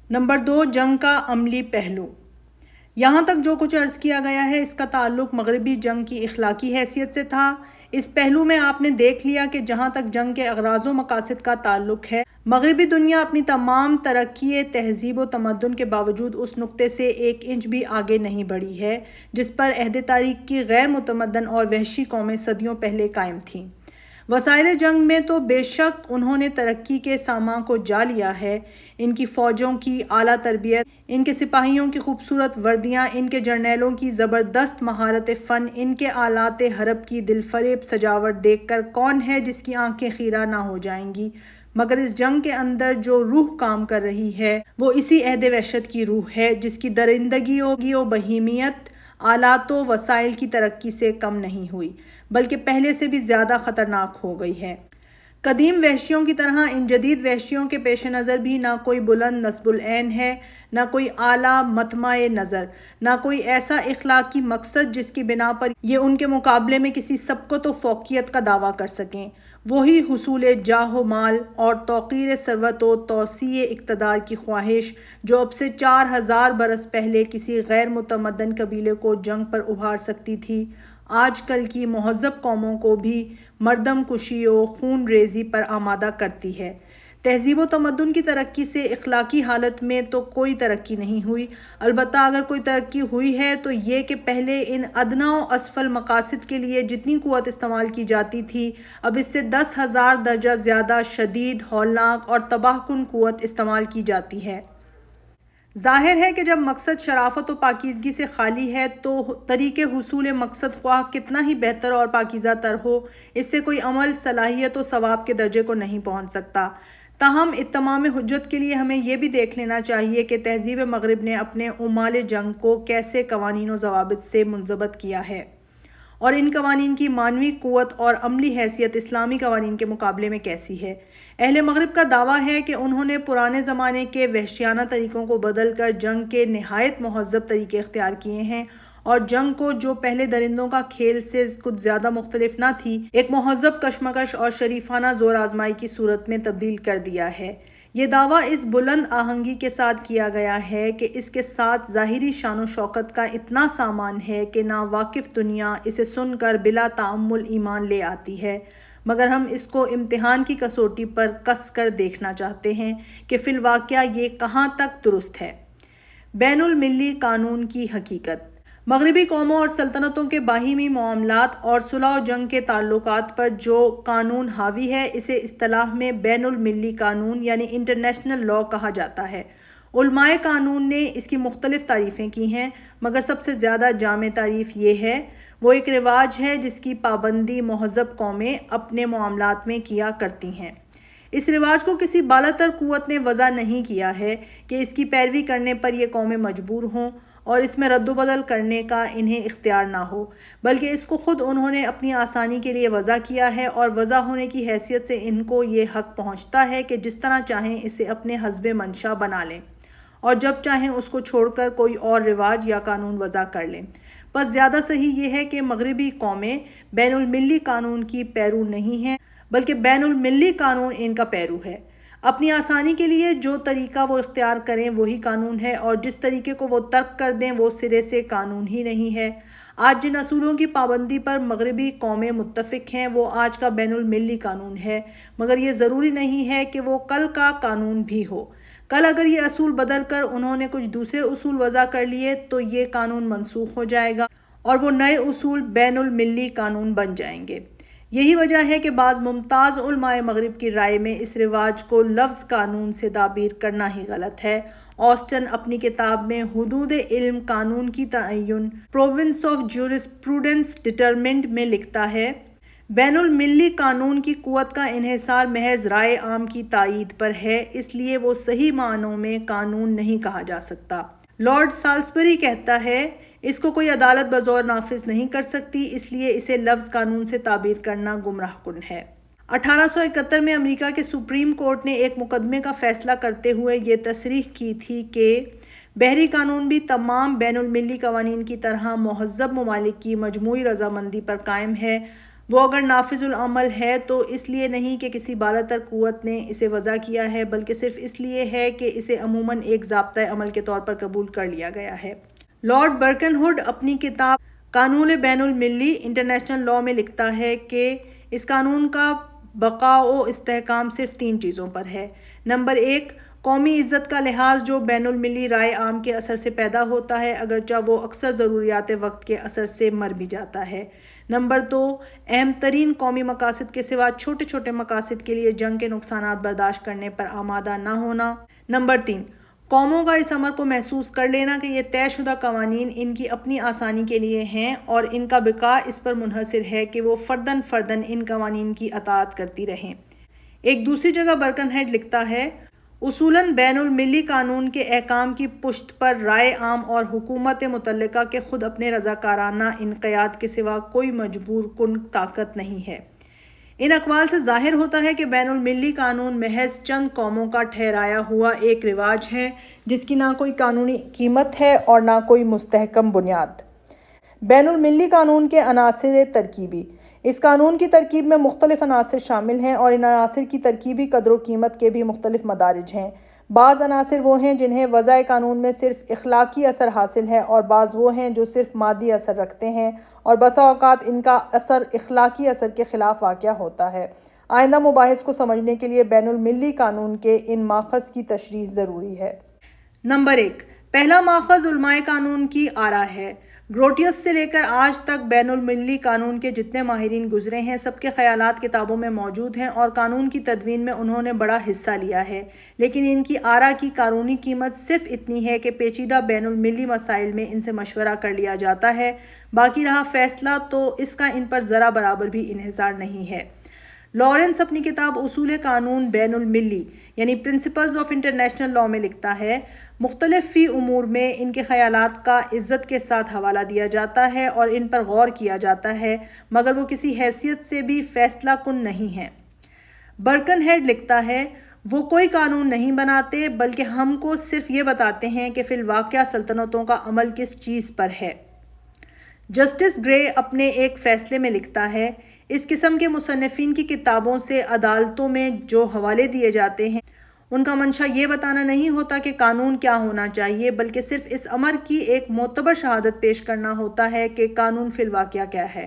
Number 2، جنگ کا عملی پہلو۔ یہاں تک جو کچھ عرض کیا گیا ہے اس کا تعلق مغربی جنگ کی اخلاقی حیثیت سے تھا۔ اس پہلو میں آپ نے دیکھ لیا کہ جہاں تک جنگ کے اغراض و مقاصد کا تعلق ہے، مغربی دنیا اپنی تمام ترقی تہذیب و تمدن کے باوجود اس نقطے سے 1 انچ بھی آگے نہیں بڑھی ہے جس پر عہد تاریخ کی غیر متمدن اور وحشی قومیں صدیوں پہلے قائم تھیں۔ وسائل جنگ میں تو بے شک انہوں نے ترقی کے ساماں کو جا لیا ہے۔ ان کی فوجوں کی اعلیٰ تربیت، ان کے سپاہیوں کی خوبصورت وردیاں، ان کے جرنیلوں کی زبردست مہارت فن، ان کے آلات حرب کی دلفریب سجاوٹ دیکھ کر کون ہے جس کی آنکھیں خیرہ نہ ہو جائیں گی؟ مگر اس جنگ کے اندر جو روح کام کر رہی ہے وہ اسی عہد وحشت کی روح ہے جس کی درندگی و بہیمیت آلات و وسائل کی ترقی سے کم نہیں ہوئی بلکہ پہلے سے بھی زیادہ خطرناک ہو گئی ہے۔ قدیم وحشیوں کی طرح ان جدید وحشیوں کے پیش نظر بھی نہ کوئی بلند نصب العین ہے، نہ کوئی اعلیٰ مطمع نظر، نہ کوئی ایسا اخلاقی مقصد جس کی بنا پر یہ ان کے مقابلے میں کسی سبقت و فوقیت کا دعویٰ کر سکیں۔ وہی حصول جاہ و مال اور توقیر ثروت و توسیع اقتدار کی خواہش جو اب سے 4000 برس پہلے کسی غیر متمدن قبیلے کو جنگ پر ابھار سکتی تھی، آج کل کی مہذب قوموں کو بھی مردم کشی و خون ریزی پر آمادہ کرتی ہے۔ تہذیب و تمدن کی ترقی سے اخلاقی حالت میں تو کوئی ترقی نہیں ہوئی، البتہ اگر کوئی ترقی ہوئی ہے تو یہ کہ پہلے ان ادنیٰ و اسفل مقاصد کے لیے جتنی قوت استعمال کی جاتی تھی اب اس سے 10,000 درجہ زیادہ شدید، ہولناک اور تباہ کن قوت استعمال کی جاتی ہے۔ ظاہر ہے کہ جب مقصد شرافت و پاکیزگی سے خالی ہے تو طریق حصول مقصد خواہ کتنا ہی بہتر اور پاکیزہ تر ہو، اس سے کوئی عمل صلاحیت و ثواب کے درجے کو نہیں پہنچ سکتا۔ تاہم اتمام حجت کے لیے ہمیں یہ بھی دیکھ لینا چاہیے کہ تہذیب مغرب نے اپنے اعمال جنگ کو کیسے قوانین و ضوابط سے منضبط کیا ہے، اور ان قوانین کی معنوی قوت اور عملی حیثیت اسلامی قوانین کے مقابلے میں کیسی ہے۔ اہل مغرب کا دعویٰ ہے کہ انہوں نے پرانے زمانے کے وحشیانہ طریقوں کو بدل کر جنگ کے نہایت مہذب طریقے اختیار کیے ہیں، اور جنگ کو جو پہلے درندوں کا کھیل سے کچھ زیادہ مختلف نہ تھی، ایک مہذب کشمکش اور شریفانہ زور آزمائی کی صورت میں تبدیل کر دیا ہے۔ یہ دعویٰ اس بلند آہنگی کے ساتھ کیا گیا ہے کہ اس کے ساتھ ظاہری شان و شوکت کا اتنا سامان ہے کہ ناواقف دنیا اسے سن کر بلا تأمل ایمان لے آتی ہے، مگر ہم اس کو امتحان کی کسوٹی پر کس کر دیکھنا چاہتے ہیں کہ فی الواقع یہ کہاں تک درست ہے۔ بین المللی قانون کی حقیقت۔ مغربی قوموں اور سلطنتوں کے باہمی معاملات اور صلح و جنگ کے تعلقات پر جو قانون حاوی ہے اسے اصطلاح میں بین المللی قانون یعنی انٹرنیشنل لاء کہا جاتا ہے۔ علماء قانون نے اس کی مختلف تعریفیں کی ہیں، مگر سب سے زیادہ جامع تعریف یہ ہے، وہ ایک رواج ہے جس کی پابندی مہذب قومیں اپنے معاملات میں کیا کرتی ہیں۔ اس رواج کو کسی بالاتر قوت نے وضع نہیں کیا ہے کہ اس کی پیروی کرنے پر یہ قومیں مجبور ہوں اور اس میں رد و بدل کرنے کا انہیں اختیار نہ ہو، بلکہ اس کو خود انہوں نے اپنی آسانی کے لیے وضع کیا ہے، اور وضع ہونے کی حیثیت سے ان کو یہ حق پہنچتا ہے کہ جس طرح چاہیں اسے اپنے حسب منشا بنا لیں اور جب چاہیں اس کو چھوڑ کر کوئی اور رواج یا قانون وضع کر لیں۔ بس زیادہ صحیح یہ ہے کہ مغربی قومیں بین المللی قانون کی پیرو نہیں ہیں بلکہ بین المللی قانون ان کا پیرو ہے۔ اپنی آسانی کے لیے جو طریقہ وہ اختیار کریں وہی قانون ہے، اور جس طریقے کو وہ ترک کر دیں وہ سرے سے قانون ہی نہیں ہے۔ آج جن اصولوں کی پابندی پر مغربی قومیں متفق ہیں وہ آج کا بین المللی قانون ہے، مگر یہ ضروری نہیں ہے کہ وہ کل کا قانون بھی ہو۔ کل اگر یہ اصول بدل کر انہوں نے کچھ دوسرے اصول وضع کر لیے تو یہ قانون منسوخ ہو جائے گا اور وہ نئے اصول بین المللی قانون بن جائیں گے۔ یہی وجہ ہے کہ بعض ممتاز علماء مغرب کی رائے میں اس رواج کو لفظ قانون سے تعبیر کرنا ہی غلط ہے۔ آسٹن اپنی کتاب میں حدود علم قانون کی تعین پروونس آف جورسپروڈنس ڈٹرمنڈ میں لکھتا ہے، بین المللی قانون کی قوت کا انحصار محض رائے عام کی تائید پر ہے، اس لیے وہ صحیح معنوں میں قانون نہیں کہا جا سکتا۔ لارڈ سالسبری کہتا ہے، اس کو کوئی عدالت بزور نافذ نہیں کر سکتی، اس لیے اسے لفظ قانون سے تعبیر کرنا گمراہ کن ہے۔ 1871 میں امریکہ کے سپریم کورٹ نے ایک مقدمے کا فیصلہ کرتے ہوئے یہ تصریح کی تھی کہ بحری قانون بھی تمام بین المللی قوانین کی طرح مہذب ممالک کی مجموعی رضامندی پر قائم ہے، وہ اگر نافذ العمل ہے تو اس لیے نہیں کہ کسی بالاتر قوت نے اسے وضع کیا ہے، بلکہ صرف اس لیے ہے کہ اسے عموماً ایک ضابطۂ عمل کے طور پر قبول کر لیا گیا ہے۔ لارڈ برکنہڈ اپنی کتاب قانون بین المللی انٹرنیشنل لاء میں لکھتا ہے کہ اس قانون کا بقا و استحکام صرف 3 چیزوں پر ہے۔ نمبر 1، قومی عزت کا لحاظ جو بین المللی رائے عام کے اثر سے پیدا ہوتا ہے، اگرچہ وہ اکثر ضروریات وقت کے اثر سے مر بھی جاتا ہے۔ نمبر 2، اہم ترین قومی مقاصد کے سوا چھوٹے چھوٹے مقاصد کے لیے جنگ کے نقصانات برداشت کرنے پر آمادہ نہ ہونا۔ نمبر 3، قوموں کا اس امر کو محسوس کر لینا کہ یہ طے شدہ قوانین ان کی اپنی آسانی کے لیے ہیں اور ان کا بقا اس پر منحصر ہے کہ وہ فرداً فرداً ان قوانین کی اطاعت کرتی رہیں۔ ایک دوسری جگہ برکنہیڈ لکھتا ہے، اصولاً بین المللی قانون کے احکام کی پشت پر رائے عام اور حکومت متعلقہ کے خود اپنے رضاکارانہ انقیاد کے سوا کوئی مجبور کن طاقت نہیں ہے۔ ان اقوال سے ظاہر ہوتا ہے کہ بین المللی قانون محض چند قوموں کا ٹھہرایا ہوا ایک رواج ہے جس کی نہ کوئی قانونی قیمت ہے اور نہ کوئی مستحکم بنیاد۔ بین المللی قانون کے عناصر ترکیبی۔ اس قانون کی ترکیب میں مختلف عناصر شامل ہیں اور ان عناصر کی ترکیبی قدر و قیمت کے بھی مختلف مدارج ہیں۔ بعض عناصر وہ ہیں جنہیں وضع قانون میں صرف اخلاقی اثر حاصل ہے اور بعض وہ ہیں جو صرف مادی اثر رکھتے ہیں اور بسا اوقات ان کا اثر اخلاقی اثر کے خلاف واقع ہوتا ہے۔ آئندہ مباحث کو سمجھنے کے لیے بین المللی قانون کے ان ماخذ کی تشریح ضروری ہے۔ نمبر 1، پہلا ماخذ علماء قانون کی آراء ہے۔ گروٹیس سے لے کر آج تک بین المللی قانون کے جتنے ماہرین گزرے ہیں، سب کے خیالات کتابوں میں موجود ہیں اور قانون کی تدوین میں انہوں نے بڑا حصہ لیا ہے، لیکن ان کی آراء کی قانونی قیمت صرف اتنی ہے کہ پیچیدہ بین المللی مسائل میں ان سے مشورہ کر لیا جاتا ہے، باقی رہا فیصلہ تو اس کا ان پر ذرا برابر بھی انحصار نہیں ہے۔ لارنس اپنی کتاب اصول قانون بین المللی یعنی پرنسپلز آف انٹرنیشنل لاء میں لکھتا ہے، مختلف فی امور میں ان کے خیالات کا عزت کے ساتھ حوالہ دیا جاتا ہے اور ان پر غور کیا جاتا ہے، مگر وہ کسی حیثیت سے بھی فیصلہ کن نہیں ہیں۔ برکنہیڈ لکھتا ہے، وہ کوئی قانون نہیں بناتے بلکہ ہم کو صرف یہ بتاتے ہیں کہ فی الواقع سلطنتوں کا عمل کس چیز پر ہے۔ جسٹس گرے اپنے ایک فیصلے میں لکھتا ہے، اس قسم کے مصنفین کی کتابوں سے عدالتوں میں جو حوالے دیے جاتے ہیں ان کا منشا یہ بتانا نہیں ہوتا کہ قانون کیا ہونا چاہیے، بلکہ صرف اس امر کی ایک معتبر شہادت پیش کرنا ہوتا ہے کہ قانون فی الواقع کیا ہے۔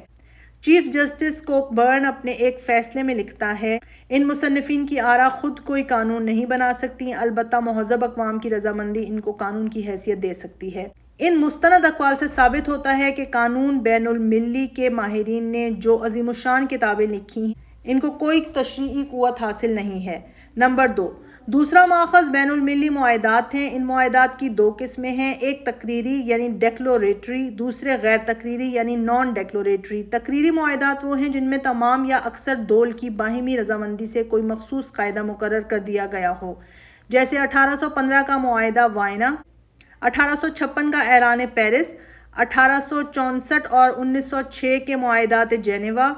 چیف جسٹس کوک برن اپنے ایک فیصلے میں لکھتا ہے، ان مصنفین کی آراء خود کوئی قانون نہیں بنا سکتی، البتہ مہذب اقوام کی رضامندی ان کو قانون کی حیثیت دے سکتی ہے۔ ان مستند اقوال سے ثابت ہوتا ہے کہ قانون بین المللی کے ماہرین نے جو عظیم الشان کتابیں لکھی ہیں ان کو کوئی تشریعی قوت حاصل نہیں ہے۔ نمبر 2، دوسرا ماخذ بین المللی معاہدات ہیں۔ ان معاہدات کی 2 قسمیں ہیں، ایک تقریری یعنی ڈیکلوریٹری، دوسرے غیر تقریری یعنی نان ڈیکلوریٹری۔ تقریری معاہدات وہ ہیں جن میں تمام یا اکثر دول کی باہمی رضامندی سے کوئی مخصوص قاعدہ مقرر کر دیا گیا ہو، جیسے 1815 کا معاہدہ وائنا، 1856 کا اعلان پیرس، 1864 اور 1906 کے معاہدات جنیوا،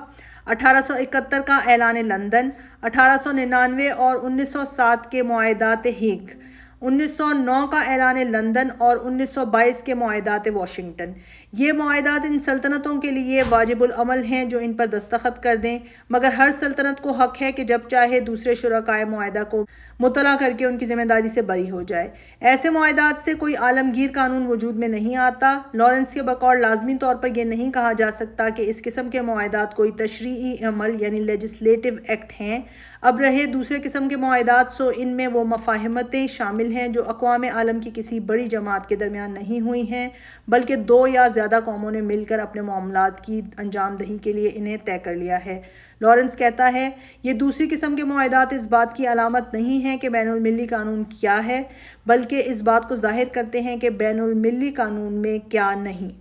1871 کا اعلان لندن، 1899 اور 1907 کے معاہدات ہیگ، 1909 کا اعلان لندن اور 1922 کے معاہدات واشنگٹن۔ یہ معاہدات ان سلطنتوں کے لیے واجب العمل ہیں جو ان پر دستخط کر دیں، مگر ہر سلطنت کو حق ہے کہ جب چاہے دوسرے شرکائے معاہدہ کو مطلع کر کے ان کی ذمہ داری سے بری ہو جائے۔ ایسے معاہدات سے کوئی عالمگیر قانون وجود میں نہیں آتا۔ لارنس کے بقول لازمی طور پر یہ نہیں کہا جا سکتا کہ اس قسم کے معاہدات کوئی تشریعی عمل یعنی لیجسلیٹو ایکٹ ہیں۔ اب رہے دوسرے قسم کے معاہدات، سو ان میں وہ مفاہمتیں شامل ہیں جو اقوام عالم کی کسی بڑی جماعت کے درمیان نہیں ہوئی ہیں، بلکہ 2 یا زیادہ قوموں نے مل کر اپنے معاملات کی انجام دہی کے لیے انہیں طے کر لیا ہے۔ لارنس کہتا ہے، یہ دوسری قسم کے معاہدات اس بات کی علامت نہیں ہیں کہ بین المللی قانون کیا ہے، بلکہ اس بات کو ظاہر کرتے ہیں کہ بین المللی قانون میں کیا نہیں۔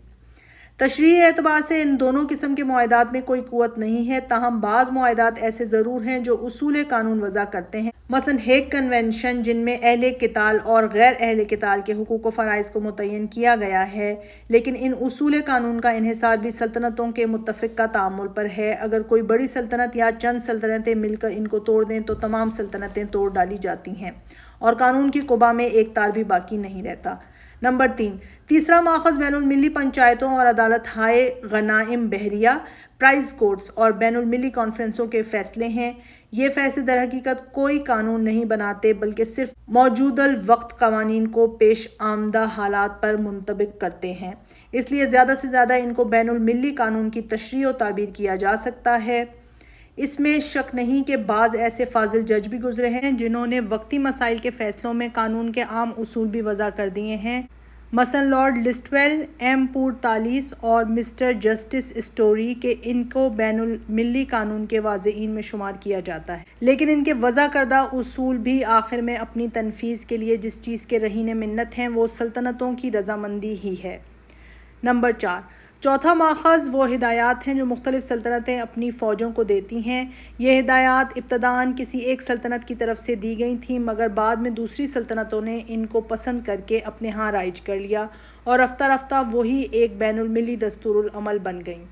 تشریعی اعتبار سے ان دونوں قسم کے معاہدات میں کوئی قوت نہیں ہے، تاہم بعض معاہدات ایسے ضرور ہیں جو اصول قانون وضع کرتے ہیں، مثلا ہیگ کنونشن جن میں اہل قتال اور غیر اہل قتال کے حقوق و فرائض کو متعین کیا گیا ہے، لیکن ان اصول قانون کا انحصار بھی سلطنتوں کے متفقہ تعامل پر ہے۔ اگر کوئی بڑی سلطنت یا چند سلطنتیں مل کر ان کو توڑ دیں تو تمام سلطنتیں توڑ ڈالی جاتی ہیں اور قانون کی قبہ میں ایک تار بھی باقی نہیں رہتا۔ نمبر 3، تیسرا ماخذ بین المللی پنچایتوں اور عدالت ہائے غنائم بحریہ، پرائز کورٹس اور بین المللی کانفرنسوں کے فیصلے ہیں۔ یہ فیصلے در حقیقت کوئی قانون نہیں بناتے بلکہ صرف موجود الوقت قوانین کو پیش آمدہ حالات پر منطبق کرتے ہیں، اس لیے زیادہ سے زیادہ ان کو بین المللی قانون کی تشریح و تعبیر کیا جا سکتا ہے۔ اس میں شک نہیں کہ بعض ایسے فاضل جج بھی گزرے ہیں جنہوں نے وقتی مسائل کے فیصلوں میں قانون کے عام اصول بھی وضع کر دیے ہیں، مثلا لارڈ لسٹویل، ایم پورتالیس اور مسٹر جسٹس اسٹوری کہ ان کو بین المللی قانون کے واضعین میں شمار کیا جاتا ہے، لیکن ان کے وضع کردہ اصول بھی آخر میں اپنی تنفیذ کے لیے جس چیز کے رہین منت ہیں وہ سلطنتوں کی رضامندی ہی ہے۔ نمبر 4، چوتھا ماخذ وہ ہدایات ہیں جو مختلف سلطنتیں اپنی فوجوں کو دیتی ہیں۔ یہ ہدایات ابتداً کسی ایک سلطنت کی طرف سے دی گئی تھیں، مگر بعد میں دوسری سلطنتوں نے ان کو پسند کر کے اپنے ہاں رائج کر لیا اور رفتہ رفتہ وہی ایک بین المللی دستور العمل بن گئیں۔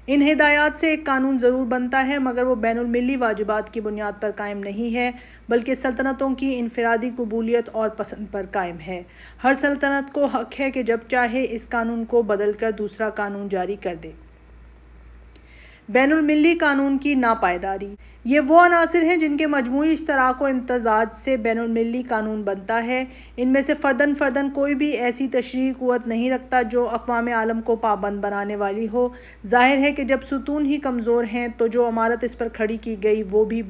ان ہدایات سے ایک قانون ضرور بنتا ہے، مگر وہ بین المللی واجبات کی بنیاد پر قائم نہیں ہے بلکہ سلطنتوں کی انفرادی قبولیت اور پسند پر قائم ہے۔ ہر سلطنت کو حق ہے کہ جب چاہے اس قانون کو بدل کر دوسرا قانون جاری کر دے۔ بین المللی قانون کی ناپائیداری، یہ وہ عناصر ہیں جن کے مجموعی اشتراک و امتزاج سے بین المللی قانون بنتا ہے۔ ان میں سے فرداً کوئی بھی ایسی تشریعی قوت نہیں رکھتا جو اقوام عالم کو پابند بنانے والی ہو۔ ظاہر ہے کہ جب ستون ہی کمزور ہیں تو جو عمارت اس پر کھڑی کی گئی وہ بھی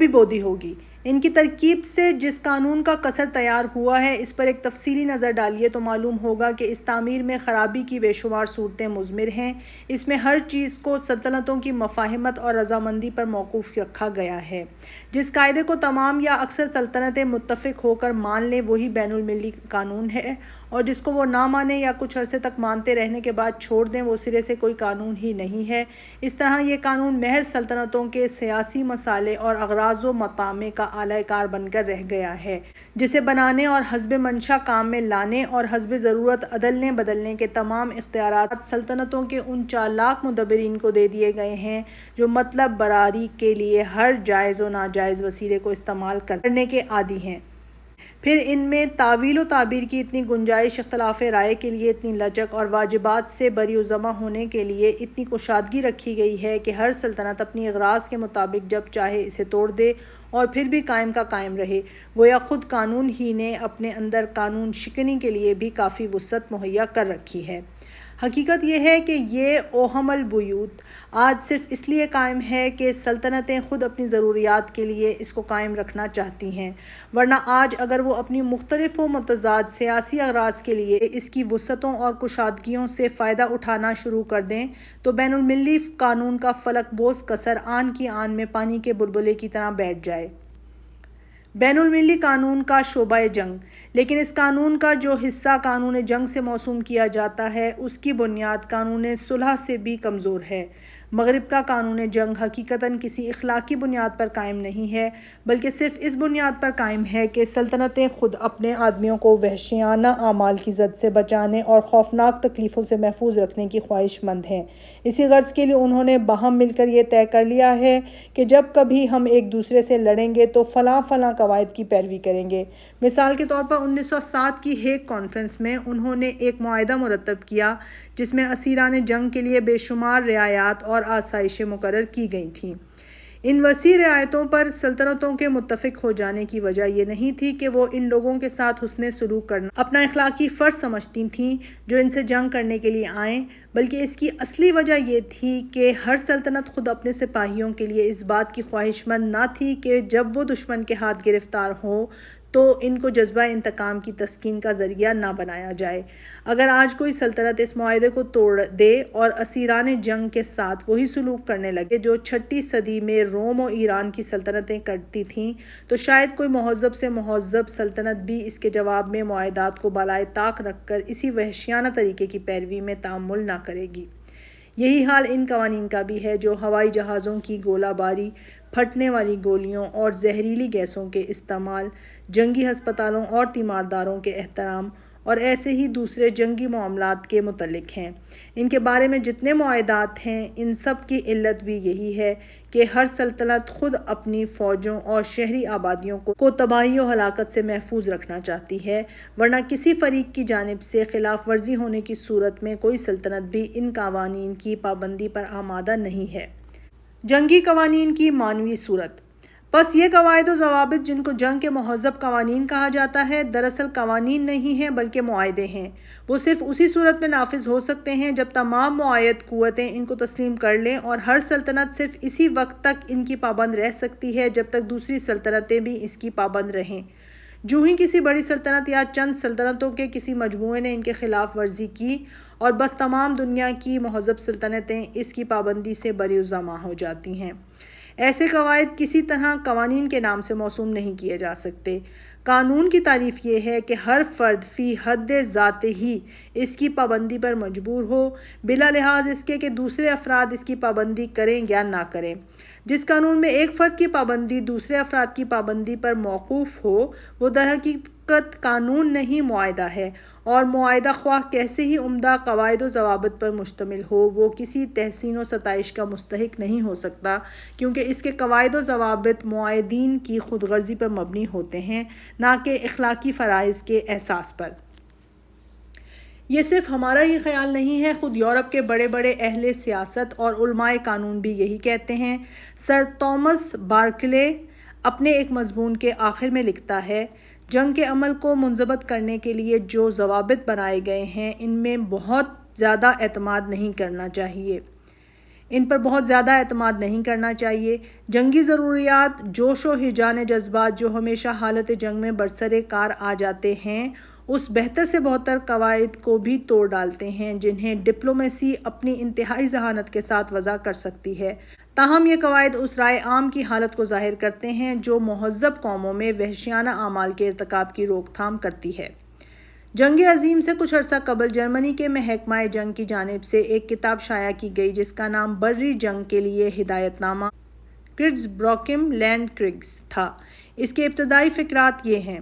بودھی ہوگی۔ ان کی ترکیب سے جس قانون کا قصر تیار ہوا ہے اس پر ایک تفصیلی نظر ڈالیے تو معلوم ہوگا کہ اس تعمیر میں خرابی کی بے شمار صورتیں مضمر ہیں۔ اس میں ہر چیز کو سلطنتوں کی مفاہمت اور رضامندی پر موقوف رکھا گیا ہے۔ جس قاعدے کو تمام یا اکثر سلطنتیں متفق ہو کر مان لیں وہی بین المللی قانون ہے، اور جس کو وہ نہ مانیں یا کچھ عرصے تک مانتے رہنے کے بعد چھوڑ دیں وہ سرے سے کوئی قانون ہی نہیں ہے۔ اس طرح یہ قانون محض سلطنتوں کے سیاسی مصالح اور اغراض و مطامع کا اعلی کار بن کر رہ گیا ہے، جسے بنانے اور حسب منشا کام میں لانے اور حسب ضرورت عدلنے بدلنے کے تمام اختیارات سلطنتوں کے ان چالاک مدبرین کو دے دیے گئے ہیں جو مطلب براری کے لیے ہر جائز و ناجائز وسیلے کو استعمال کرنے کے عادی ہیں۔ پھر ان میں تعویل و تعبیر کی اتنی گنجائش، اختلاف رائے کے لیے اتنی لچک اور واجبات سے بری و ضمع ہونے کے لیے اتنی کشادگی رکھی گئی ہے کہ ہر سلطنت اپنی اغراض کے مطابق جب چاہے اسے توڑ دے اور پھر بھی قائم کا قائم رہے، گویا خود قانون ہی نے اپنے اندر قانون شکنی کے لیے بھی کافی وسعت مہیا کر رکھی ہے۔ حقیقت یہ ہے کہ یہ اوہم البیوت آج صرف اس لیے قائم ہے کہ سلطنتیں خود اپنی ضروریات کے لیے اس کو قائم رکھنا چاہتی ہیں، ورنہ آج اگر وہ اپنی مختلف و متضاد سیاسی اغراض کے لیے اس کی وسعتوں اور کشادگیوں سے فائدہ اٹھانا شروع کر دیں تو بین المللی قانون کا فلک بوز قصر آن کی آن میں پانی کے بلبلے کی طرح بیٹھ جائے۔ بین المللی قانون کا شعبہ جنگ، لیکن اس قانون کا جو حصہ قانون جنگ سے موسوم کیا جاتا ہے اس کی بنیاد قانون صلح سے بھی کمزور ہے۔ مغرب کا قانون جنگ حقیقتاً کسی اخلاقی بنیاد پر قائم نہیں ہے بلکہ صرف اس بنیاد پر قائم ہے کہ سلطنتیں خود اپنے آدمیوں کو وحشیانہ اعمال کی زد سے بچانے اور خوفناک تکلیفوں سے محفوظ رکھنے کی خواہش مند ہیں۔ اسی غرض کے لیے انہوں نے باہم مل کر یہ طے کر لیا ہے کہ جب کبھی ہم ایک دوسرے سے لڑیں گے تو فلاں قواعد کی پیروی کریں گے۔ مثال کے طور پر 1907 کی ہیگ کانفرنس میں انہوں نے ایک معاہدہ مرتب کیا جس میں اسیران جنگ کے لیے بے شمار رعایات اور آسائشیں مقرر کی گئی تھیں۔ ان وسیع رعایتوں پر سلطنتوں کے متفق ہو جانے کی وجہ یہ نہیں تھی کہ وہ ان لوگوں کے ساتھ حسن سلوک کرنا اپنا اخلاقی فرض سمجھتی تھیں جو ان سے جنگ کرنے کے لیے آئیں، بلکہ اس کی اصلی وجہ یہ تھی کہ ہر سلطنت خود اپنے سپاہیوں کے لیے اس بات کی خواہش مند نہ تھی کہ جب وہ دشمن کے ہاتھ گرفتار ہوں تو ان کو جذبہ انتقام کی تسکین کا ذریعہ نہ بنایا جائے۔ اگر آج کوئی سلطنت اس معاہدے کو توڑ دے اور اسیران جنگ کے ساتھ وہی سلوک کرنے لگے جو 6 صدی میں روم و ایران کی سلطنتیں کرتی تھیں تو شاید کوئی مہذب سے مہذب سلطنت بھی اس کے جواب میں معاہدات کو بالائے طاق رکھ کر اسی وحشیانہ طریقے کی پیروی میں تعمل نہ کرے گی۔ یہی حال ان قوانین کا بھی ہے جو ہوائی جہازوں کی گولہ باری، پھٹنے والی گولیوں اور زہریلی گیسوں کے استعمال، جنگی ہسپتالوں اور تیمارداروں کے احترام اور ایسے ہی دوسرے جنگی معاملات کے متعلق ہیں۔ ان کے بارے میں جتنے معاہدات ہیں ان سب کی علت بھی یہی ہے کہ ہر سلطنت خود اپنی فوجوں اور شہری آبادیوں کو تباہی و ہلاکت سے محفوظ رکھنا چاہتی ہے، ورنہ کسی فریق کی جانب سے خلاف ورزی ہونے کی صورت میں کوئی سلطنت بھی ان قوانین کی پابندی پر آمادہ نہیں ہے۔ جنگی قوانین کی معنوی صورت۔ پس یہ قواعد و ضوابط جن کو جنگ کے مہذب قوانین کہا جاتا ہے، دراصل قوانین نہیں ہیں بلکہ معاہدے ہیں۔ وہ صرف اسی صورت میں نافذ ہو سکتے ہیں جب تمام معاہد قوتیں ان کو تسلیم کر لیں، اور ہر سلطنت صرف اسی وقت تک ان کی پابند رہ سکتی ہے جب تک دوسری سلطنتیں بھی اس کی پابند رہیں۔ جو ہی کسی بڑی سلطنت یا چند سلطنتوں کے کسی مجموعے نے ان کے خلاف ورزی کی، اور بس تمام دنیا کی مہذب سلطنتیں اس کی پابندی سے بری الزامہ ہو جاتی ہیں۔ ایسے قواعد کسی طرح قوانین کے نام سے موسوم نہیں کیے جا سکتے۔ قانون کی تعریف یہ ہے کہ ہر فرد فی حد ذاتہ ہی اس کی پابندی پر مجبور ہو، بلا لحاظ اس کے کہ دوسرے افراد اس کی پابندی کریں یا نہ کریں۔ جس قانون میں ایک فرد کی پابندی دوسرے افراد کی پابندی پر موقوف ہو، وہ در حقیقت قانون نہیں، معاہدہ ہے، اور معاہدہ خواہ کیسے ہی عمدہ قواعد و ضوابط پر مشتمل ہو، وہ کسی تحسین و ستائش کا مستحق نہیں ہو سکتا، کیونکہ اس کے قواعد و ضوابط معاہدین کی خود غرضی پر مبنی ہوتے ہیں، نہ کہ اخلاقی فرائض کے احساس پر۔ یہ صرف ہمارا ہی خیال نہیں ہے، خود یورپ کے بڑے بڑے اہل سیاست اور علماء قانون بھی یہی کہتے ہیں۔ سر توماس بارکلے اپنے ایک مضمون کے آخر میں لکھتا ہے، جنگ کے عمل کو منضبط کرنے کے لیے جو ضوابط بنائے گئے ہیں، ان میں بہت زیادہ اعتماد نہیں کرنا چاہیے۔ ان پر بہت زیادہ اعتماد نہیں کرنا چاہیے۔ جنگی ضروریات، جوش و ہیجان جذبات جو ہمیشہ حالت جنگ میں برسر کار آ جاتے ہیں، اس بہتر سے بہتر قواعد کو بھی توڑ ڈالتے ہیں جنہیں ڈپلومیسی اپنی انتہائی ذہانت کے ساتھ وضع کر سکتی ہے۔ تاہم یہ قواعد اس رائے عام کی حالت کو ظاہر کرتے ہیں جو مہذب قوموں میں وحشیانہ اعمال کے ارتکاب کی روک تھام کرتی ہے۔ جنگ عظیم سے کچھ عرصہ قبل جرمنی کے محکمہ جنگ کی جانب سے ایک کتاب شائع کی گئی جس کا نام بری جنگ کے لیے ہدایت نامہ کرٹزبروکم لینڈ کرگز تھا۔ اس کے ابتدائی فقرات یہ ہیں: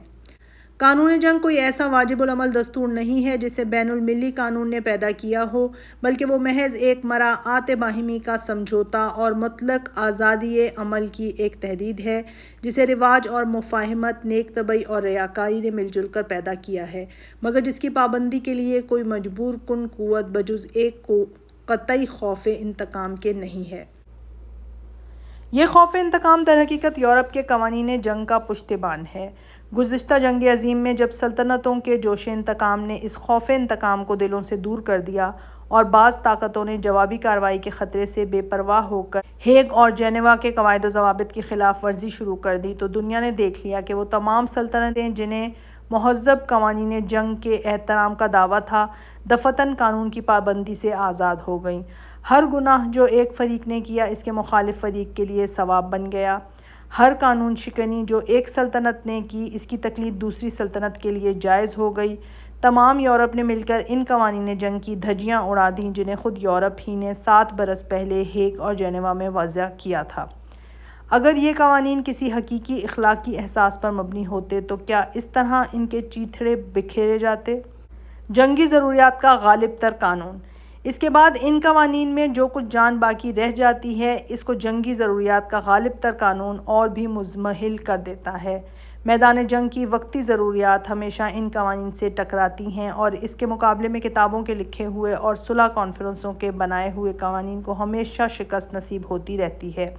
قانون جنگ کوئی ایسا واجب العمل دستور نہیں ہے جسے بین المللی قانون نے پیدا کیا ہو، بلکہ وہ محض ایک مراعات باہمی کا سمجھوتا اور مطلق آزادی عمل کی ایک تحدید ہے جسے رواج اور مفاہمت، نیک طبعی اور ریاکاری نے مل جل کر پیدا کیا ہے، مگر جس کی پابندی کے لیے کوئی مجبور کن قوت بجز ایک قطعی خوف انتقام کے نہیں ہے۔ یہ خوف انتقام در حقیقت یورپ کے قوانین جنگ کا پشتیبان ہے۔ گزشتہ جنگ عظیم میں جب سلطنتوں کے جوش انتقام نے اس خوف انتقام کو دلوں سے دور کر دیا اور بعض طاقتوں نے جوابی کارروائی کے خطرے سے بے پرواہ ہو کر ہیگ اور جنیوا کے قواعد و ضوابط کی خلاف ورزی شروع کر دی، تو دنیا نے دیکھ لیا کہ وہ تمام سلطنتیں جنہیں مہذب قوانین جنگ کے احترام کا دعویٰ تھا، دفعتاً قانون کی پابندی سے آزاد ہو گئیں۔ ہر گناہ جو ایک فریق نے کیا اس کے مخالف فریق کے لیے ثواب بن گیا۔ ہر قانون شکنی جو ایک سلطنت نے کی اس کی تقلید دوسری سلطنت کے لیے جائز ہو گئی۔ تمام یورپ نے مل کر ان قوانین جنگ کی دھجیاں اڑا دیں جنہیں خود یورپ ہی نے 7 برس پہلے ہیگ اور جنیوا میں وضع کیا تھا۔ اگر یہ قوانین کسی حقیقی اخلاقی احساس پر مبنی ہوتے تو کیا اس طرح ان کے چیتھڑے بکھیرے جاتے؟ جنگی ضروریات کا غالب تر قانون۔ اس کے بعد ان قوانین میں جو کچھ جان باقی رہ جاتی ہے، اس کو جنگی ضروریات کا غالب تر قانون اور بھی مضمحل کر دیتا ہے۔ میدان جنگ کی وقتی ضروریات ہمیشہ ان قوانین سے ٹکراتی ہیں، اور اس کے مقابلے میں کتابوں کے لکھے ہوئے اور صلح کانفرنسوں کے بنائے ہوئے قوانین کو ہمیشہ شکست نصیب ہوتی رہتی ہے۔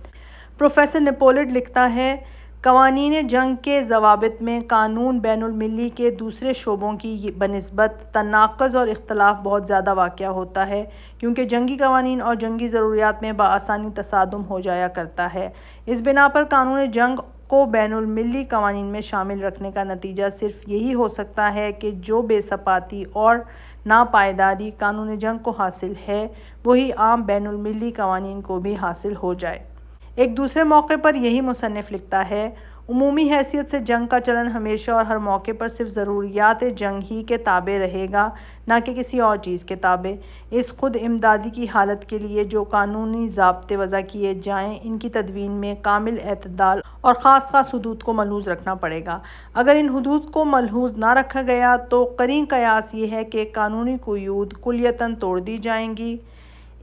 پروفیسر نیپولڈ لکھتا ہے، قوانین جنگ کے ضوابط میں قانون بین المللی کے دوسرے شعبوں کی بنسبت تناقض اور اختلاف بہت زیادہ واقع ہوتا ہے، کیونکہ جنگی قوانین اور جنگی ضروریات میں بآسانی تصادم ہو جایا کرتا ہے۔ اس بنا پر قانون جنگ کو بین المللی قوانین میں شامل رکھنے کا نتیجہ صرف یہی ہو سکتا ہے کہ جو بے ثباتی اور ناپائیداری قانون جنگ کو حاصل ہے، وہی عام بین المللی قوانین کو بھی حاصل ہو جائے۔ ایک دوسرے موقع پر یہی مصنف لکھتا ہے، عمومی حیثیت سے جنگ کا چلن ہمیشہ اور ہر موقع پر صرف ضروریات جنگ ہی کے تابع رہے گا، نہ کہ کسی اور چیز کے تابع۔ اس خود امدادی کی حالت کے لیے جو قانونی ضابطے وضع کیے جائیں، ان کی تدوین میں کامل اعتدال اور خاص حدود کو ملحوظ رکھنا پڑے گا۔ اگر ان حدود کو ملحوظ نہ رکھا گیا تو قرین قیاس یہ ہے کہ قانونی قیود کلیتاً توڑ دی جائیں گی۔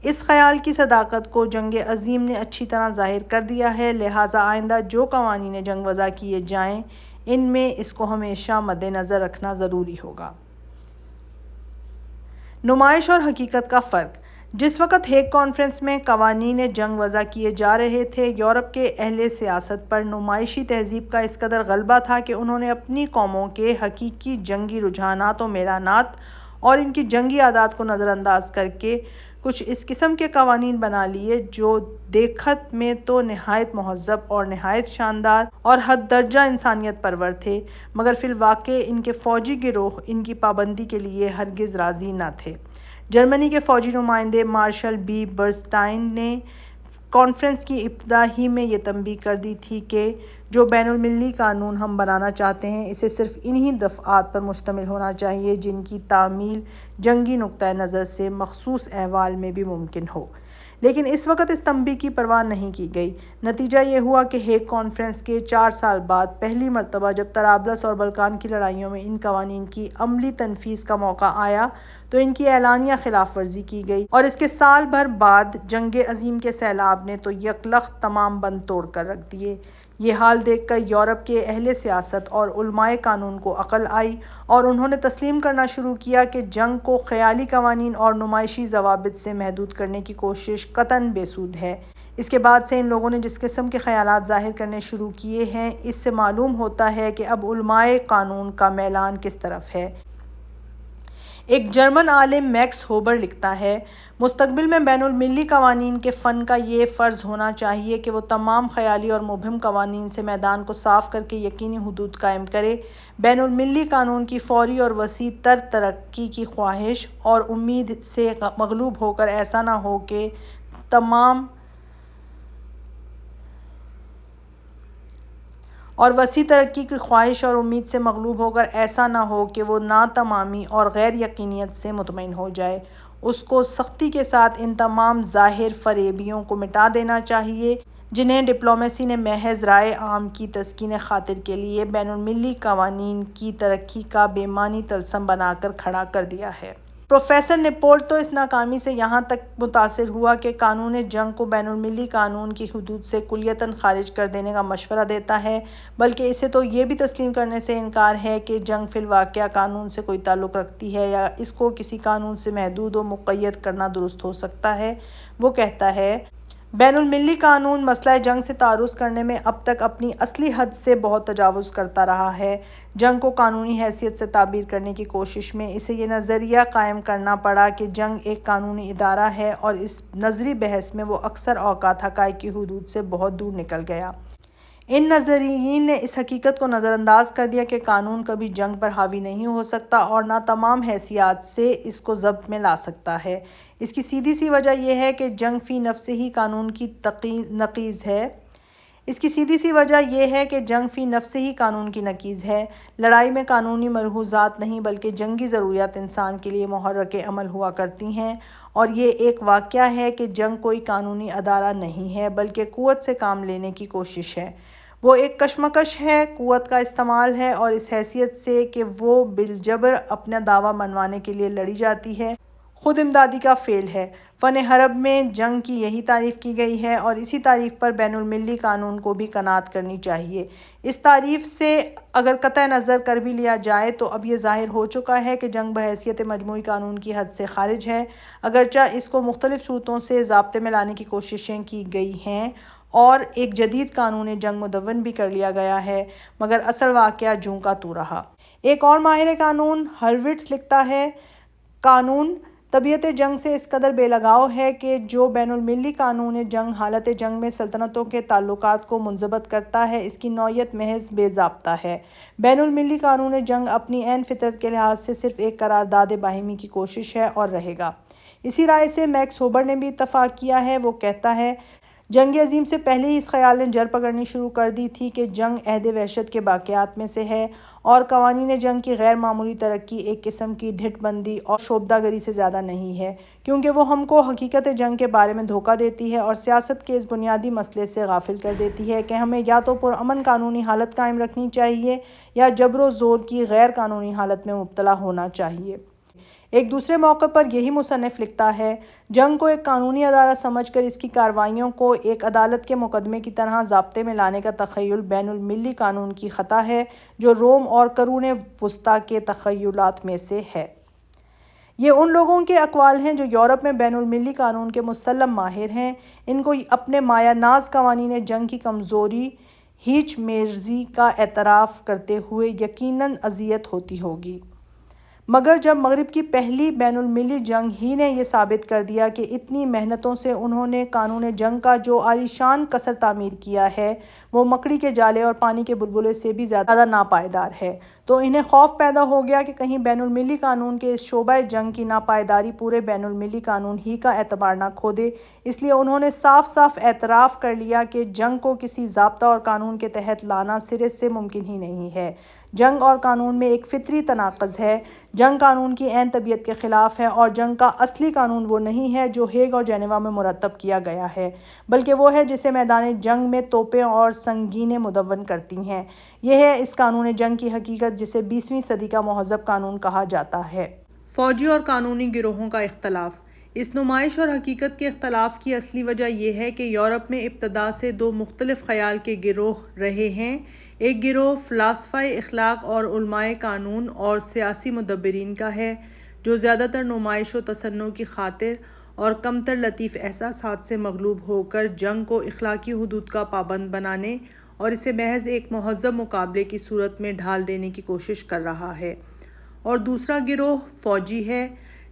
اس خیال کی صداقت کو جنگ عظیم نے اچھی طرح ظاہر کر دیا ہے، لہٰذا آئندہ جو قوانین جنگ وضع کیے جائیں ان میں اس کو ہمیشہ مد نظر رکھنا ضروری ہوگا۔ نمائش اور حقیقت کا فرق۔ جس وقت ہیگ کانفرنس میں قوانین جنگ وضع کیے جا رہے تھے، یورپ کے اہل سیاست پر نمائشی تہذیب کا اس قدر غلبہ تھا کہ انہوں نے اپنی قوموں کے حقیقی جنگی رجحانات و میلانات اور ان کی جنگی عادات کو نظر انداز کر کے کچھ اس قسم کے قوانین بنا لیے جو دیکھت میں تو نہایت مہذب اور نہایت شاندار اور حد درجہ انسانیت پرور تھے، مگر فی الواقع ان کے فوجی گروہ ان کی پابندی کے لیے ہرگز راضی نہ تھے۔ جرمنی کے فوجی نمائندے مارشل بی برسٹائن نے کانفرنس کی ابتدا ہی میں یہ تنبیہ کر دی تھی کہ جو بین المللی قانون ہم بنانا چاہتے ہیں اسے صرف انہی دفعات پر مشتمل ہونا چاہیے جن کی تعمیل جنگی نقطہ نظر سے مخصوص احوال میں بھی ممکن ہو۔ لیکن اس وقت اس تنبیہ کی پرواہ نہیں کی گئی۔ نتیجہ یہ ہوا کہ ہیگ کانفرنس کے 4 سال بعد پہلی مرتبہ جب طرابلس اور بلقان کی لڑائیوں میں ان قوانین کی عملی تنفیذ کا موقع آیا تو ان کی اعلانیہ خلاف ورزی کی گئی، اور اس کے سال بھر بعد جنگ عظیم کے سیلاب نے تو یکلخت تمام بند توڑ کر رکھ دیے۔ یہ حال دیکھ کر یورپ کے اہل سیاست اور علماء قانون کو عقل آئی اور انہوں نے تسلیم کرنا شروع کیا کہ جنگ کو خیالی قوانین اور نمائشی ضوابط سے محدود کرنے کی کوشش قطعاً بے سود ہے۔ اس کے بعد سے ان لوگوں نے جس قسم کے خیالات ظاہر کرنے شروع کیے ہیں، اس سے معلوم ہوتا ہے کہ اب علماء قانون کا میلان کس طرف ہے۔ ایک جرمن عالم میکس ہوبر لکھتا ہے، مستقبل میں بین المللی قوانین کے فن کا یہ فرض ہونا چاہیے کہ وہ تمام خیالی اور مبہم قوانین سے میدان کو صاف کر کے یقینی حدود قائم کرے۔ بین المللی قانون کی فوری اور وسیع تر ترقی کی خواہش اور امید سے مغلوب ہو کر ایسا نہ ہو کہ وہ ناتمامی اور غیر یقینیت سے مطمئن ہو جائے۔ اس کو سختی کے ساتھ ان تمام ظاہر فریبیوں کو مٹا دینا چاہیے جنہیں ڈپلومیسی نے محض رائے عام کی تسکین خاطر کے لیے بین المللی قوانین کی ترقی کا بے معنی طلسم بنا کر کھڑا کر دیا ہے۔ پروفیسر نیپولٹ تو اس ناکامی سے یہاں تک متاثر ہوا کہ قانون جنگ کو بین المللی قانون کی حدود سے کلیتاً خارج کر دینے کا مشورہ دیتا ہے، بلکہ اسے تو یہ بھی تسلیم کرنے سے انکار ہے کہ جنگ فی الواقع قانون سے کوئی تعلق رکھتی ہے یا اس کو کسی قانون سے محدود و مقید کرنا درست ہو سکتا ہے۔ وہ کہتا ہے، بین المللی قانون مسئلہ جنگ سے تعرض کرنے میں اب تک اپنی اصلی حد سے بہت تجاوز کرتا رہا ہے۔ جنگ کو قانونی حیثیت سے تعبیر کرنے کی کوشش میں اسے یہ نظریہ قائم کرنا پڑا کہ جنگ ایک قانونی ادارہ ہے، اور اس نظری بحث میں وہ اکثر اوقات حقائق کی حدود سے بہت دور نکل گیا۔ ان نظریین نے اس حقیقت کو نظر انداز کر دیا کہ قانون کبھی جنگ پر حاوی نہیں ہو سکتا اور نہ تمام حیثیات سے اس کو ضبط میں لا سکتا ہے۔ اس کی سیدھی سی وجہ یہ ہے کہ جنگ فی نفس ہی قانون کی نقیض ہے۔ لڑائی میں قانونی ملحوظات نہیں بلکہ جنگی ضروریات انسان کے لیے محرک عمل ہوا کرتی ہیں، اور یہ ایک واقعہ ہے کہ جنگ کوئی قانونی ادارہ نہیں ہے بلکہ قوت سے کام لینے کی کوشش ہے۔ وہ ایک کشمکش ہے، قوت کا استعمال ہے، اور اس حیثیت سے کہ وہ بالجبر اپنا دعویٰ منوانے کے لیے لڑی جاتی ہے، خود امدادی کا فعل ہے۔ فن حرب میں جنگ کی یہی تعریف کی گئی ہے، اور اسی تعریف پر بین المللی قانون کو بھی قناعت کرنی چاہیے۔ اس تعریف سے اگر قطع نظر کر بھی لیا جائے تو اب یہ ظاہر ہو چکا ہے کہ جنگ بحیثیت مجموعی قانون کی حد سے خارج ہے، اگرچہ اس کو مختلف صورتوں سے ضابطے میں لانے کی کوششیں کی گئی ہیں اور ایک جدید قانون جنگ مدون بھی کر لیا گیا ہے، مگر اصل واقعہ جوں کا توں رہا۔ ایک اور ماہر قانون ہروٹز لکھتا ہے، قانون طبیعت جنگ سے اس قدر بے لگاؤ ہے کہ جو بین المللی قانون جنگ حالت جنگ میں سلطنتوں کے تعلقات کو منضبط کرتا ہے، اس کی نوعیت محض بے ضابطہ ہے۔ بین المللی قانون جنگ اپنی عین فطرت کے لحاظ سے صرف ایک قرارداد باہمی کی کوشش ہے اور رہے گا۔ اسی رائے سے میکس ہوبر نے بھی اتفاق کیا ہے۔ وہ کہتا ہے، جنگ عظیم سے پہلے ہی اس خیال نے جڑ پکڑنی شروع کر دی تھی کہ جنگ عہد وحشت کے باقیات میں سے ہے، اور قوانین جنگ کی غیر معمولی ترقی ایک قسم کی ڈھٹ بندی اور شوبدہ گری سے زیادہ نہیں ہے، کیونکہ وہ ہم کو حقیقت جنگ کے بارے میں دھوکہ دیتی ہے اور سیاست کے اس بنیادی مسئلے سے غافل کر دیتی ہے کہ ہمیں یا تو پرامن قانونی حالت قائم رکھنی چاہیے یا جبر و زور کی غیر قانونی حالت میں مبتلا ہونا چاہیے۔ ایک دوسرے موقع پر یہی مصنف لکھتا ہے، جنگ کو ایک قانونی ادارہ سمجھ کر اس کی کارروائیوں کو ایک عدالت کے مقدمے کی طرح ضابطے میں لانے کا تخیل بین المللی قانون کی خطا ہے جو روم اور قرون وسطیٰ کے تخیلات میں سے ہے۔ یہ ان لوگوں کے اقوال ہیں جو یورپ میں بین المللی قانون کے مسلم ماہر ہیں۔ ان کو اپنے مایہ ناز قوانین جنگ کی کمزوری ہیچ میرزی کا اعتراف کرتے ہوئے یقیناً اذیت ہوتی ہوگی، مگر جب مغرب کی پہلی بین المللی جنگ ہی نے یہ ثابت کر دیا کہ اتنی محنتوں سے انہوں نے قانون جنگ کا جو عالیشان قصر تعمیر کیا ہے وہ مکڑی کے جالے اور پانی کے بلبلے سے بھی زیادہ ناپائیدار ہے، تو انہیں خوف پیدا ہو گیا کہ کہیں بین المللی قانون کے اس شعبہ جنگ کی ناپائیداری پورے بین المللی قانون ہی کا اعتبار نہ کھو دے۔ اس لیے انہوں نے صاف صاف اعتراف کر لیا کہ جنگ کو کسی ضابطہ اور قانون کے تحت لانا سرے سے ممکن ہی نہیں ہے۔ جنگ اور قانون میں ایک فطری تناقض ہے۔ جنگ قانون کی عین طبیعت کے خلاف ہے، اور جنگ کا اصلی قانون وہ نہیں ہے جو ہیگ اور جنیوا میں مرتب کیا گیا ہے، بلکہ وہ ہے جسے میدان جنگ میں توپیں اور سنگینیں مدون کرتی ہیں۔ یہ ہے اس قانون جنگ کی حقیقت جسے 20ویں صدی کا مہذب قانون کہا جاتا ہے۔ فوجی اور قانونی گروہوں کا اختلاف۔ اس نمائش اور حقیقت کے اختلاف کی اصلی وجہ یہ ہے کہ یورپ میں ابتدا سے دو مختلف خیال کے گروہ رہے ہیں۔ ایک گروہ فلاسفہ اخلاق اور علماء قانون اور سیاسی مدبرین کا ہے، جو زیادہ تر نمائش و تصنع کی خاطر اور کمتر لطیف احساسات سے مغلوب ہو کر جنگ کو اخلاقی حدود کا پابند بنانے اور اسے محض ایک مہذب مقابلے کی صورت میں ڈھال دینے کی کوشش کر رہا ہے، اور دوسرا گروہ فوجی ہے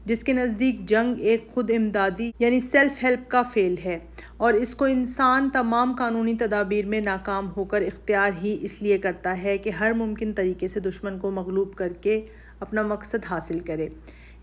جس کے نزدیک جنگ ایک خود امدادی یعنی سیلف ہیلپ کا فعل ہے، اور اس کو انسان تمام قانونی تدابیر میں ناکام ہو کر اختیار ہی اس لیے کرتا ہے کہ ہر ممکن طریقے سے دشمن کو مغلوب کر کے اپنا مقصد حاصل کرے۔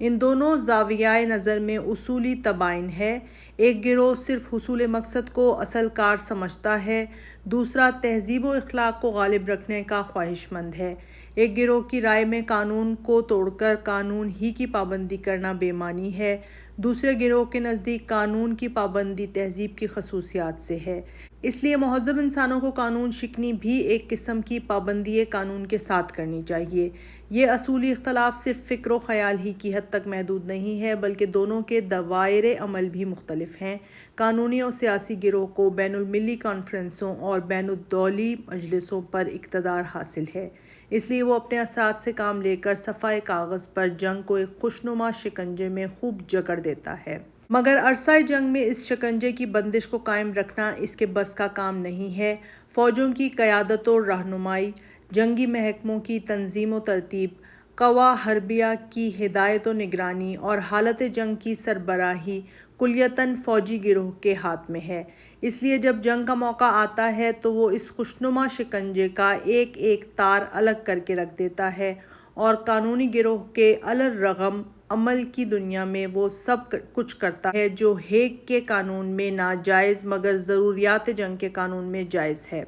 ان دونوں زاویۂ نظر میں اصولی تباین ہے۔ ایک گروہ صرف حصول مقصد کو اصل کار سمجھتا ہے، دوسرا تہذیب و اخلاق کو غالب رکھنے کا خواہش مند ہے۔ ایک گروہ کی رائے میں قانون کو توڑ کر قانون ہی کی پابندی کرنا بے معنی ہے، دوسرے گروہ کے نزدیک قانون کی پابندی تہذیب کی خصوصیات سے ہے۔ اس لیے مہذب انسانوں کو قانون شکنی بھی ایک قسم کی پابندی قانون کے ساتھ کرنی چاہیے۔ یہ اصولی اختلاف صرف فکر و خیال ہی کی حد تک محدود نہیں ہے، بلکہ دونوں کے دوائر عمل بھی مختلف ہیں۔ قانونی اور سیاسی گروہ کو بین المللی کانفرنسوں اور بین الدولی مجلسوں پر اقتدار حاصل ہے، اس لیے وہ اپنے اثرات سے کام لے کر صفحہ کاغذ پر جنگ کو ایک خوشنما شکنجے میں خوب جکڑ دیتا ہے، مگر عرصہ جنگ میں اس شکنجے کی بندش کو قائم رکھنا اس کے بس کا کام نہیں ہے۔ فوجوں کی قیادت و رہنمائی، جنگی محکموں کی تنظیم و ترتیب، قوا حربیہ کی ہدایت و نگرانی اور حالت جنگ کی سربراہی کلیتاً فوجی گروہ کے ہاتھ میں ہے۔ اس لیے جب جنگ کا موقع آتا ہے تو وہ اس خوشنما شکنجے کا ایک ایک تار الگ کر کے رکھ دیتا ہے، اور قانونی گروہ کے الرغم عمل کی دنیا میں وہ سب کچھ کرتا ہے جو ہیگ کے قانون میں ناجائز مگر ضروریات جنگ کے قانون میں جائز ہے۔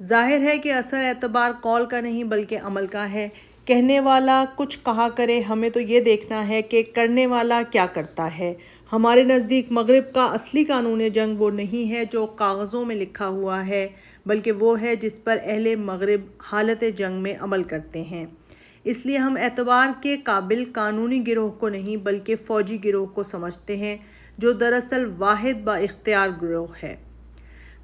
ظاہر ہے کہ اثر اعتبار قول کا نہیں بلکہ عمل کا ہے۔ کہنے والا کچھ کہا کرے، ہمیں تو یہ دیکھنا ہے کہ کرنے والا کیا کرتا ہے۔ ہمارے نزدیک مغرب کا اصلی قانون جنگ وہ نہیں ہے جو کاغذوں میں لکھا ہوا ہے، بلکہ وہ ہے جس پر اہل مغرب حالت جنگ میں عمل کرتے ہیں۔ اس لیے ہم اعتبار کے قابل قانونی گروہ کو نہیں بلکہ فوجی گروہ کو سمجھتے ہیں، جو دراصل واحد با اختیار گروہ ہے۔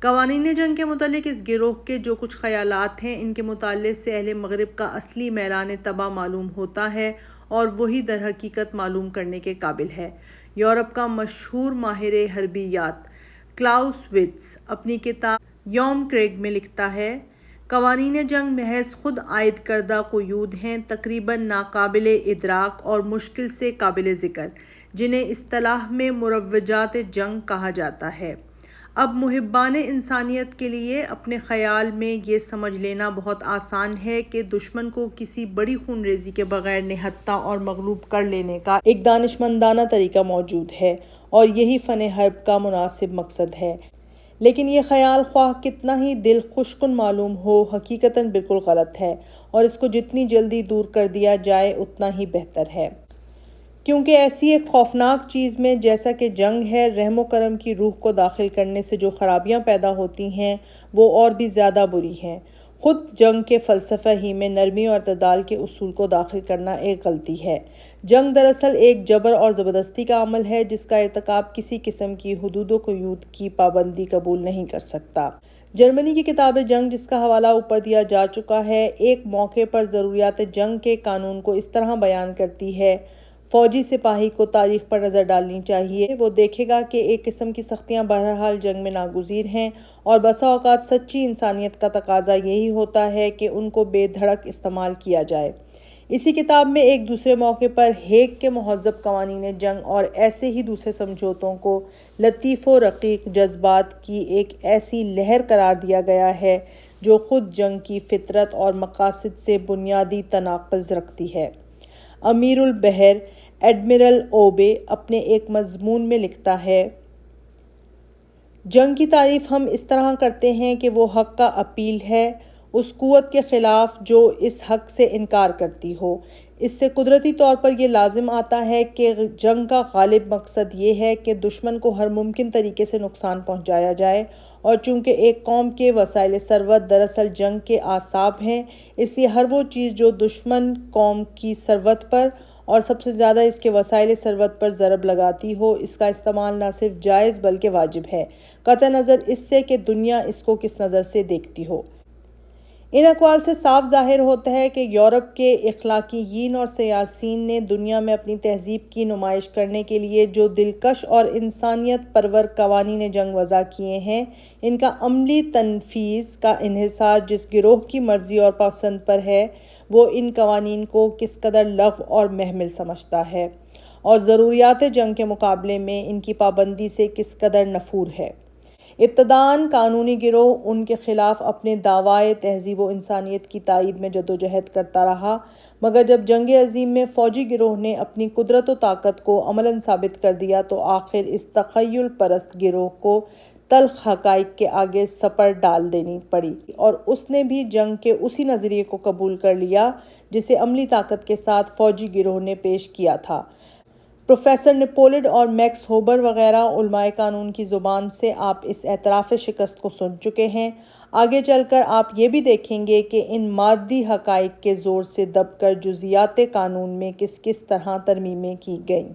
قوانین جنگ کے متعلق اس گروہ کے جو کچھ خیالات ہیں، ان کے مطالعے سے اہل مغرب کا اصلی میلان طبع معلوم ہوتا ہے، اور وہی در حقیقت معلوم کرنے کے قابل ہے۔ یورپ کا مشہور ماہر حربیات کلاؤسویٹز اپنی کتاب یوم کریگ میں لکھتا ہے، قوانین جنگ محض خود عائد کردہ قیود ہیں، تقریباً ناقابل ادراک اور مشکل سے قابل ذکر، جنہیں اصطلاح میں مروجات جنگ کہا جاتا ہے۔ اب محبان انسانیت کے لیے اپنے خیال میں یہ سمجھ لینا بہت آسان ہے کہ دشمن کو کسی بڑی خون ریزی کے بغیر نہتہ اور مغلوب کر لینے کا ایک دانشمندانہ طریقہ موجود ہے، اور یہی فن حرب کا مناسب مقصد ہے۔ لیکن یہ خیال خواہ کتنا ہی دل خوش کن معلوم ہو، حقیقتاً بالکل غلط ہے، اور اس کو جتنی جلدی دور کر دیا جائے اتنا ہی بہتر ہے، کیونکہ ایسی ایک خوفناک چیز میں جیسا کہ جنگ ہے، رحم و کرم کی روح کو داخل کرنے سے جو خرابیاں پیدا ہوتی ہیں وہ اور بھی زیادہ بری ہیں۔ خود جنگ کے فلسفہ ہی میں نرمی اور اعتدال کے اصول کو داخل کرنا ایک غلطی ہے۔ جنگ دراصل ایک جبر اور زبردستی کا عمل ہے جس کا ارتکاب کسی قسم کی حدود و قیود کی پابندی قبول نہیں کر سکتا۔ جرمنی کی کتاب جنگ، جس کا حوالہ اوپر دیا جا چکا ہے، ایک موقع پر ضروریات جنگ کے قانون کو اس طرح بیان کرتی ہے: فوجی سپاہی کو تاریخ پر نظر ڈالنی چاہیے۔ وہ دیکھے گا کہ ایک قسم کی سختیاں بہرحال جنگ میں ناگزیر ہیں، اور بسا اوقات سچی انسانیت کا تقاضا یہی ہوتا ہے کہ ان کو بے دھڑک استعمال کیا جائے۔ اسی کتاب میں ایک دوسرے موقع پر ہیگ کے مہذب قوانین جنگ اور ایسے ہی دوسرے سمجھوتوں کو لطیف و رقیق جذبات کی ایک ایسی لہر قرار دیا گیا ہے جو خود جنگ کی فطرت اور مقاصد سے بنیادی تناقض رکھتی ہے۔ امیر البحر ایڈمرل اوبے اپنے ایک مضمون میں لکھتا ہے: جنگ کی تعریف ہم اس طرح کرتے ہیں کہ وہ حق کا اپیل ہے، اس قوت کے خلاف جو اس حق سے انکار کرتی ہو۔ اس سے قدرتی طور پر یہ لازم آتا ہے کہ جنگ کا غالب مقصد یہ ہے کہ دشمن کو ہر ممکن طریقے سے نقصان پہنچایا جائے، اور چونکہ ایک قوم کے وسائل ثروت دراصل جنگ کے اعصاب ہیں، اس لیے ہر وہ چیز جو دشمن قوم کی ثروت پر اور سب سے زیادہ اس کے وسائل ثروت پر ضرب لگاتی ہو، اس کا استعمال نہ صرف جائز بلکہ واجب ہے، قطع نظر اس سے کہ دنیا اس کو کس نظر سے دیکھتی ہو۔ ان اقوال سے صاف ظاہر ہوتا ہے کہ یورپ کے اخلاقیین اور سیاسیین نے دنیا میں اپنی تہذیب کی نمائش کرنے کے لیے جو دلکش اور انسانیت پرور قوانین جنگ وضع کیے ہیں، ان کا عملی تنفیذ کا انحصار جس گروہ کی مرضی اور پسند پر ہے، وہ ان قوانین کو کس قدر لغو اور مہمل سمجھتا ہے، اور ضروریات جنگ کے مقابلے میں ان کی پابندی سے کس قدر نفور ہے۔ ابتداً قانونی گروہ ان کے خلاف اپنے دعویٰ تہذیب و انسانیت کی تائید میں جدوجہد کرتا رہا، مگر جب جنگ عظیم میں فوجی گروہ نے اپنی قدرت و طاقت کو عملاً ثابت کر دیا تو آخر اس تخیل پرست گروہ کو تلخ حقائق کے آگے سپر ڈال دینی پڑی، اور اس نے بھی جنگ کے اسی نظریے کو قبول کر لیا جسے عملی طاقت کے ساتھ فوجی گروہ نے پیش کیا تھا۔ پروفیسر نیپولڈ اور میکس ہوبر وغیرہ علماء قانون کی زبان سے آپ اس اعتراف شکست کو سن چکے ہیں۔ آگے چل کر آپ یہ بھی دیکھیں گے کہ ان مادی حقائق کے زور سے دب کر جزیات قانون میں کس طرح ترمیمیں کی گئیں۔